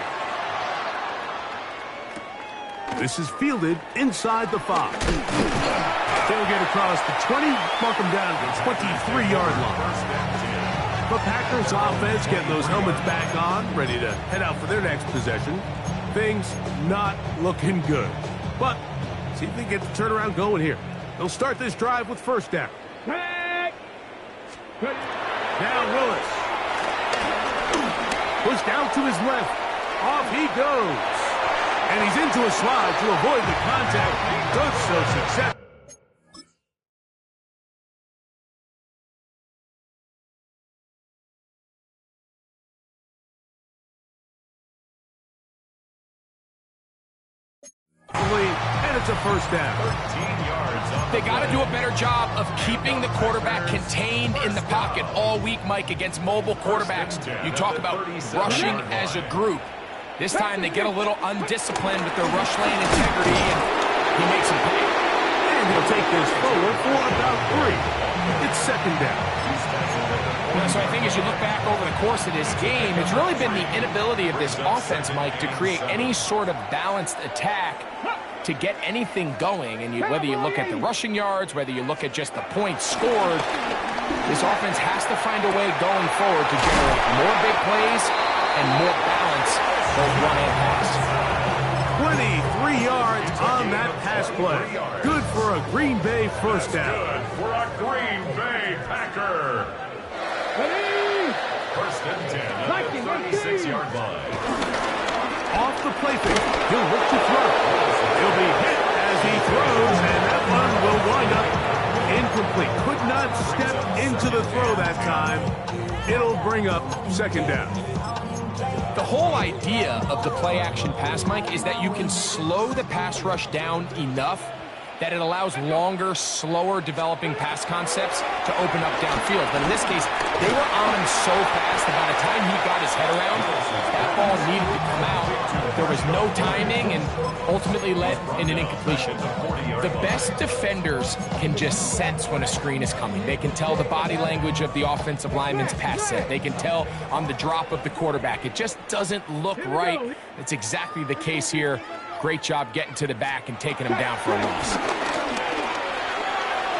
This is fielded inside the 5. They'll get across the 20, mark them down at the 23-yard line. The Packers offense getting those helmets back on, ready to head out for their next possession. Things not looking good. But see if they get the turnaround going here. They'll start this drive with first down. Now Willis. Pushed down to his left. Off he goes. And he's into a slide to avoid the contact. Does so successfully. And it's a first down. 13 yards. They got to do a better job of keeping the quarterback contained in the pocket all week, Mike, against mobile quarterbacks. You talk about rushing as a group. This time they get a little undisciplined with their rush lane integrity, and he makes them pay. And he'll take this forward for about 3. It's second down. So I think as you look back over the course of this game, it's really been the inability of this offense, Mike, to create any sort of balanced attack to get anything going. And whether you look at the rushing yards, whether you look at just the points scored, this offense has to find a way going forward to generate more big plays and more balance, both run and pass. 23 yards on that pass play. Good for a Green Bay first down. Good for a Green Bay Packer. First and 10 at the 36-yard line. Off the play fake, he'll look to throw. He'll be hit as he throws, and that one will wind up incomplete. Could not step into the throw that time. It'll bring up second down. The whole idea of the play-action pass, Mike, is that you can slow the pass rush down enough that it allows longer, slower developing pass concepts to open up downfield. But in this case, they were on him so fast that by the time he got his head around, that ball needed to come out. There was no timing and ultimately led in an incompletion. The best defenders can just sense when a screen is coming. They can tell the body language of the offensive lineman's pass set. They can tell on the drop of the quarterback. It just doesn't look right. It's exactly the case here. Great job getting to the back and taking him down for a loss.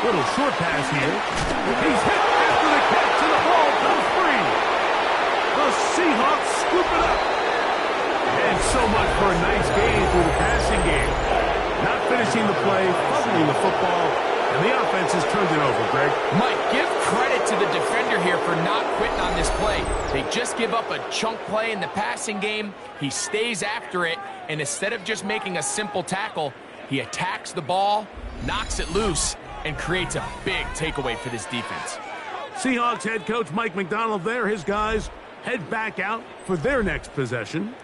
Little short pass here. He's hit after the catch, and the ball comes free. The Seahawks scoop it up. And so much for a nice game through the passing game. Not finishing the play, fumbling the football, and the offense has turned it over, Greg. Mike, give credit to the defender here for not quitting on this play. They just give up a chunk play in the passing game. He stays after it, and instead of just making a simple tackle, he attacks the ball, knocks it loose, and creates a big takeaway for this defense. Seahawks head coach Mike McDonald there. His guys head back out for their next possession.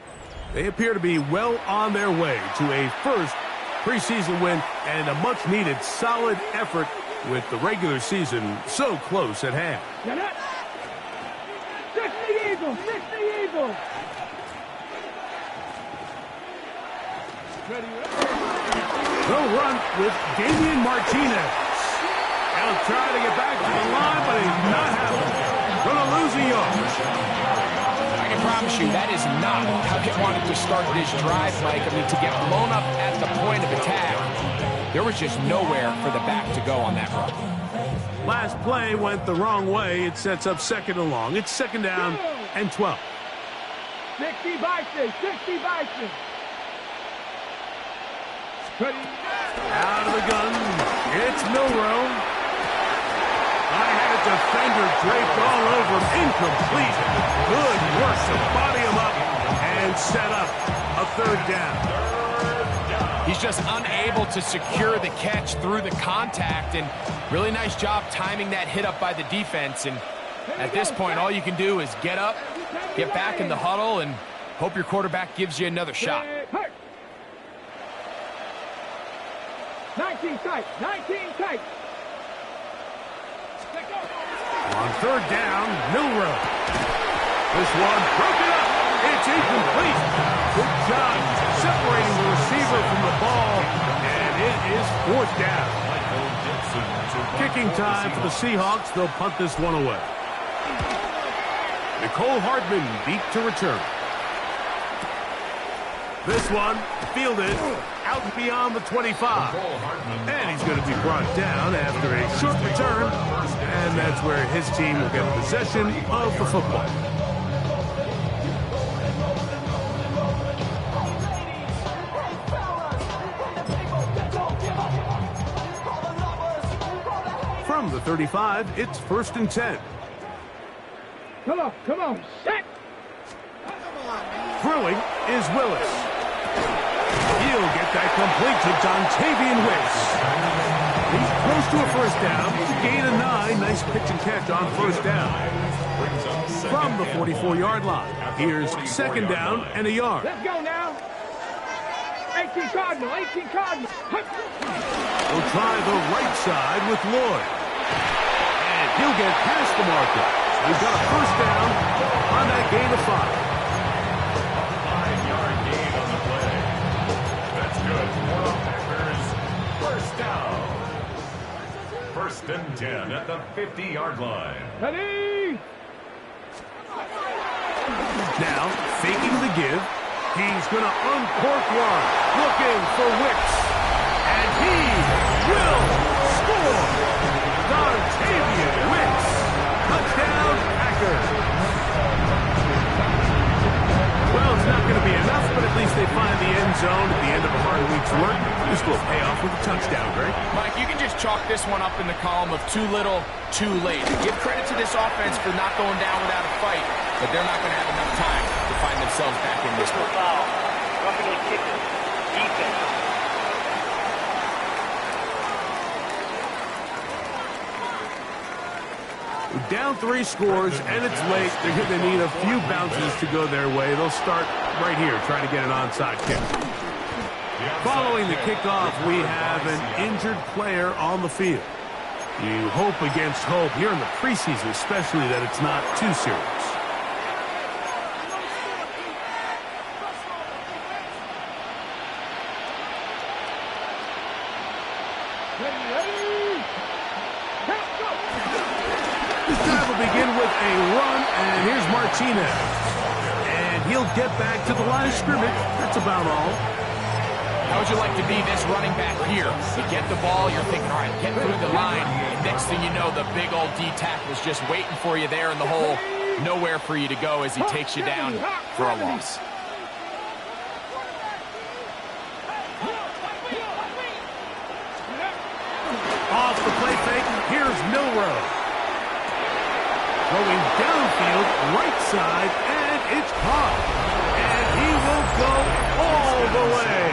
They appear to be well on their way to a first preseason win and a much-needed solid effort with the regular season so close at hand. Fix the Eagles! Fix the Eagles! They'll run with Damian Martinez. He'll try to get back to the line, but he's not having it. Gonna lose a yard. I can promise you that is not how they wanted to start this drive, Mike. I mean, to get blown up at the point of attack, there was just nowhere for the back to go on that run. Last play went the wrong way. It sets up second and long. It's second down and 12. 60 Bison! 60 Bison! Out of the gun, it's Milrow. I had a defender draped all over him. Incomplete. Good work to body him up and set up a third down. He's just unable to secure the catch through the contact, and really nice job timing that hit up by the defense. And at this point, all you can do is get up, get back in the huddle, and hope your quarterback gives you another shot. 19 tight, 19 tight. On third down, Milrow. This one broken up. It's incomplete. Good job separating the receiver from the ball, and it is fourth down. Kicking time for the Seahawks. They'll punt this one away. Nicole Hardman beat to return. This one fielded out beyond the 25. And he's going to be brought down after a short return. And that's where his team will get possession of the football. From the 35, it's 1st and 10. Come on, set! Throwing is Willis. He'll get that complete to Dontavian Wicks. He's close to a first down. Gain of 9. Nice pitch and catch on first down. From the 44-yard line, here's 2nd down and a yard. Let's go now! 18 Cardinal, 18 Cardinal! We'll try the right side with Lloyd. And he'll get past the marker. He's got a first down on that gain of 5. 5-yard gain on the play. That's good for Packers. First down. 1st and 10 at the 50-yard line. Ready? Now, faking the give. He's going to uncork one. Looking for Wicks. And he will score. Dontavian Wicks. Touchdown, Packers. Well, it's not going to be enough, but at least they find the end zone at the end of a hard week's work. This will pay off with a touchdown, Greg. Mike, you can just chalk this one up in the column of too little, too late. Give credit to this offense for not going down without a fight, but they're not going to have enough time to find themselves back in this one. Foul. Roughing the kicker. Defense. Down 3 scores, and it's late. They're going to need a few bounces to go their way. They'll start right here, trying to get an onside kick. Following the kickoff, we have an injured player on the field. You hope against hope here in the preseason, especially that it's not too serious. This drive will begin with a run, and here's Martinez. And he'll get back to the line of scrimmage. That's about all. How would you like to be this running back here? You get the ball, you're thinking, all right, get through the line. And next thing you know, the big old D-tackle's just waiting for you there in the hole. Nowhere for you to go as he takes you down for a loss. Off the play fake, here's Milrow. Going downfield, right side, and it's caught. And he will go all the way.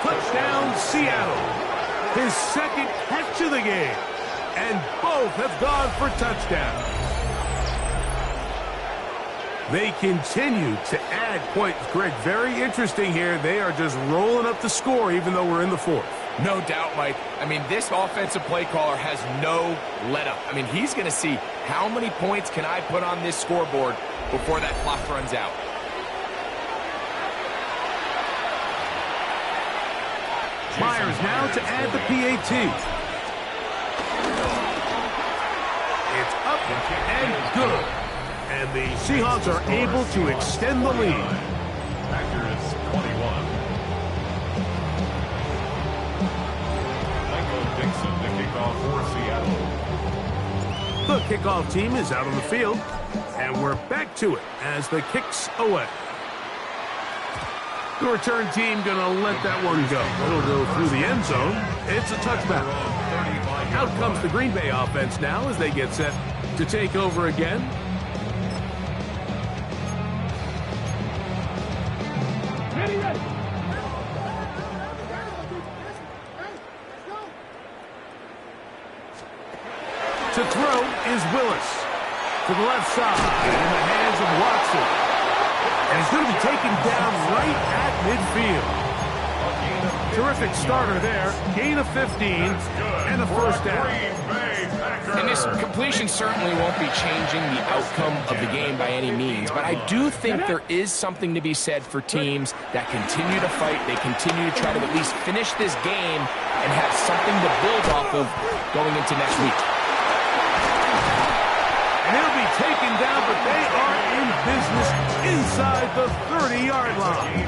Touchdown, Seattle. His 2nd catch of the game. And both have gone for touchdowns. They continue to add points. Greg, very interesting here. They are just rolling up the score even though we're in the 4th. No doubt, Mike. I mean, this offensive play caller has no let-up. I mean, he's going to see how many points can I put on this scoreboard before that clock runs out. Myers now to add the PAT. It's up and good. And the Seahawks are able to extend the lead. Packers 21. Dixon to kick off for Seattle. The kickoff team is out on the field, and we're back to it as the kick's away. The return team going to let that one go. It'll go through the end zone. It's a touchback. Out comes the Green Bay offense now as they get set to take over again. Ready, ready! To throw is Willis. To the left side, in the hands of Watson. And he's going to be taken down right at midfield. Terrific starter there. Gain of 15 and a first down. And this completion certainly won't be changing the outcome of the game by any means, but I do think there is something to be said for teams that continue to fight. They continue to try to at least finish this game and have something to build off of going into next week. And he'll be taken down, but they are in business inside the 30-yard line.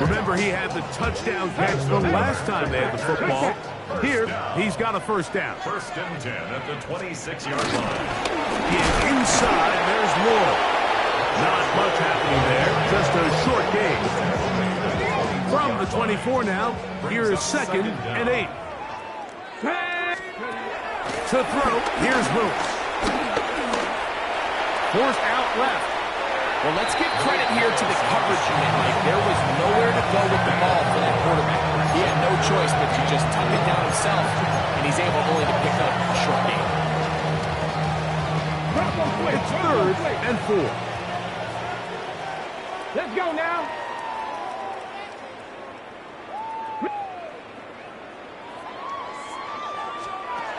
Remember, he had the touchdown catch the last time they had the football. Here, he's got a first down. First and 10 at the 26-yard line. He is inside. There's Moore. Not much happening there. Just a short gain. From the 24 now, here is 2nd and 8. To throw, here's Lewis. Forced out left. Well, let's give credit here to the coverage unit. Like, there was nowhere to go with the ball for that quarterback. He had no choice but to just tuck it down himself, and he's able only to pick up a short gain. It's 3rd and 4. Let's go now.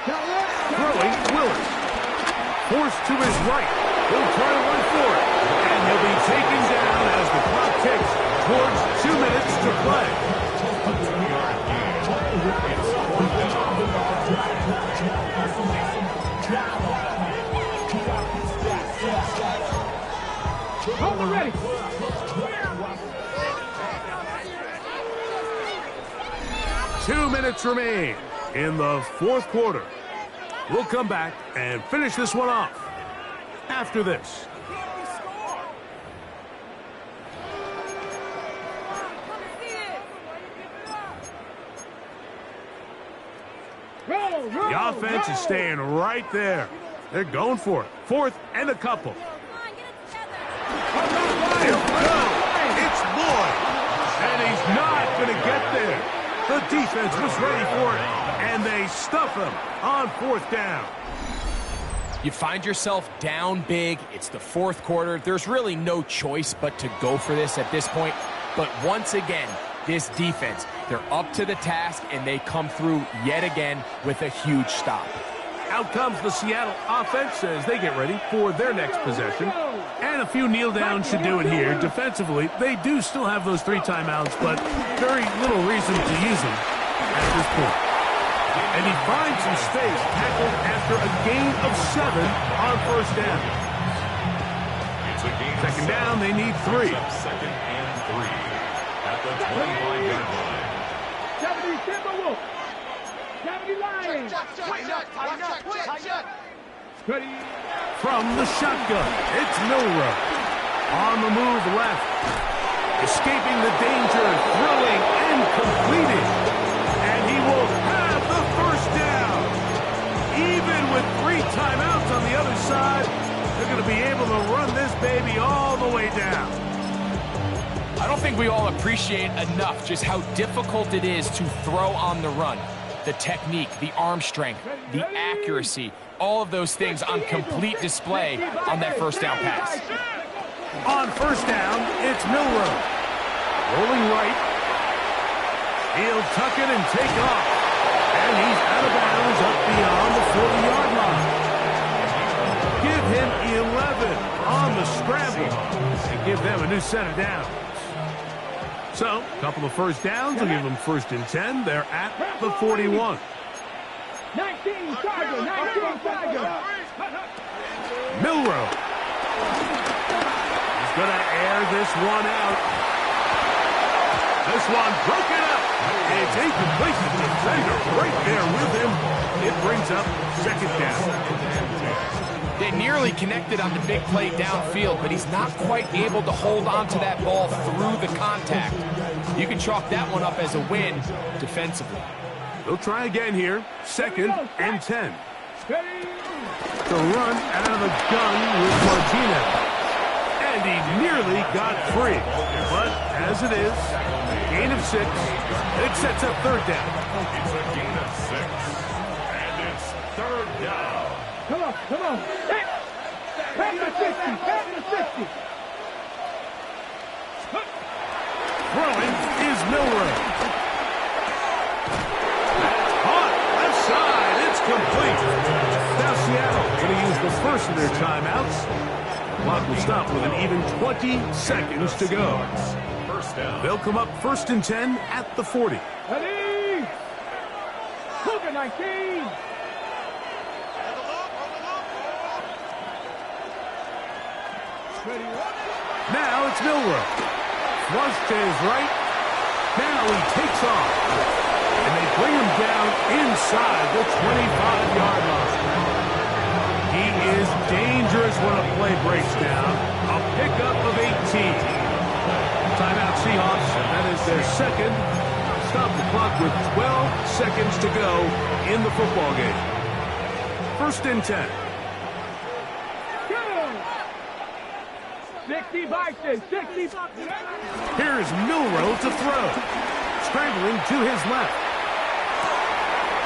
Throwing, Willis. Forced to his right. He'll try to run for it. And he'll be taken down as the clock ticks towards 2 minutes to play. Hold it ready. Two minutes remain in the 4th quarter. We'll come back and finish this one off after this. The offense is staying right there. They're going for it. 4th and a couple. Here we go. It's Lloyd. And he's not going to get there. The defense was ready for it, and they stuff him on 4th down. You find yourself down big. It's the 4th quarter. There's really no choice but to go for this at this point. But once again, this defense, they're up to the task, and they come through yet again with a huge stop. Out comes the Seattle offense as they get ready for their next possession. And a few kneel downs should do it here. Defensively, they do still have those 3 timeouts, but very little reason to use them at this point. And he finds some space, tackled after a gain of 7 on 1st down. Second down, they need 3. 2nd and 3 at the 25-yard line. 70 Timberwolves. 70 Lions. From the shotgun, it's Milrow. On the move left. Escaping the danger, throwing and completing. And he will have the first down. Even with 3 timeouts on the other side, they're going to be able to run this baby all the way down. I don't think we all appreciate enough just how difficult it is to throw on the run. The technique, the arm strength, the accuracy, all of those things on complete display on that first down pass. On 1st down, it's Milrow. Rolling right. He'll tuck it and take off. And he's out of bounds up beyond the 40-yard line. Give him 11 on the scramble and give them a new set of downs. So, a couple of first downs will give them 1st and 10. They're at the 41. 19 Tiger, 19 Tiger. Milrow. He's going to air this one out. This one broken up. It's incomplete. The defender right there with him. It brings up 2nd down. They nearly connected on the big play downfield, but he's not quite able to hold on to that ball through the contact. You can chalk that one up as a win defensively. They'll try again here. 2nd and 10. The run out of the gun with Martinez. And he nearly got free. But as it is, gain of 6. It sets up 3rd down. It's a gain of 6. And it's 3rd down. Come on, come on. Back to 50, back to 50. Throwing is Milrow. stop with an even 20 seconds to go. First down. They'll come up 1st and 10 at the 40. Ready? Cougar 19. Now it's Milrow. Flush to his right. Now he takes off. And they bring him down inside the 25-yard line. He is dangerous when a play breaks down. A pickup of 18. Timeout Seahawks. That is their second. Stop the clock with 12 seconds to go in the football game. 1st and 10. 60 Vikings, 60. Here's Milrow to throw. Scrambling to his left.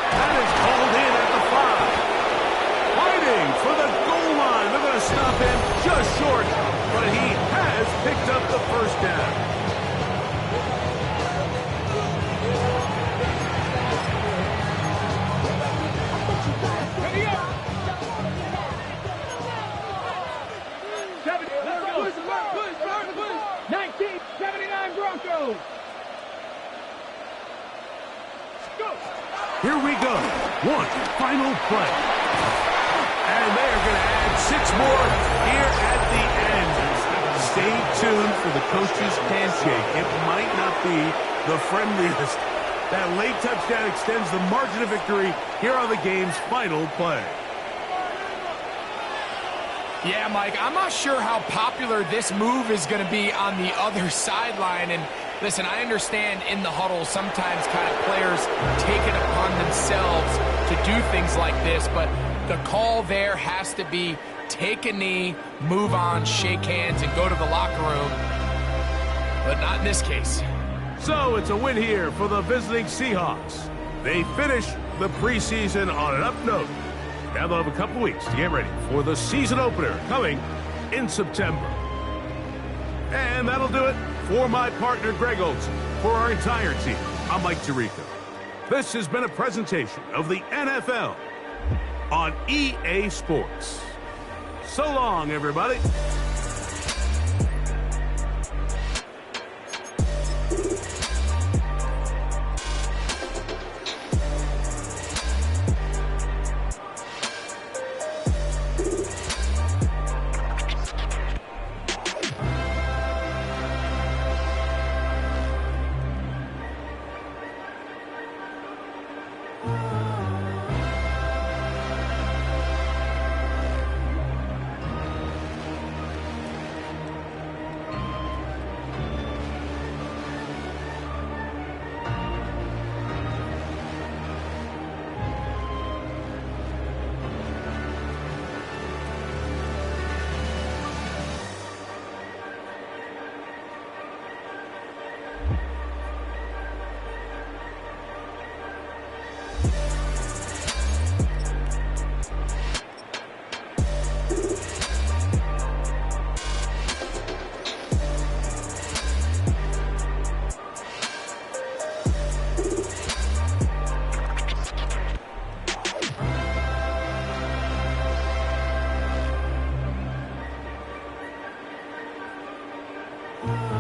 That is called in at the 5. Fighting for the goal line. They're going to stop him just short, but he has picked up the first down. Ready up. 1979 Broncos. Go. Here we go. One final play. And they are going to add 6 more here at the end. Stay tuned for the coach's handshake. It might not be the friendliest. That late touchdown extends the margin of victory here on the game's final play. Yeah, Mike, I'm not sure how popular this move is going to be on the other sideline. And listen, I understand in the huddle sometimes kind of players take it upon themselves to do things like this, but the call there has to be take a knee, move on, shake hands, and go to the locker room. But not in this case. So it's a win here for the visiting Seahawks. They finish the preseason on an up note. Now they'll have a couple weeks to get ready for the season opener coming in September. And that'll do it for my partner, Greg Olson. For our entire team, I'm Mike Tirico. This has been a presentation of the NFL on EA Sports. So long, everybody. Bye.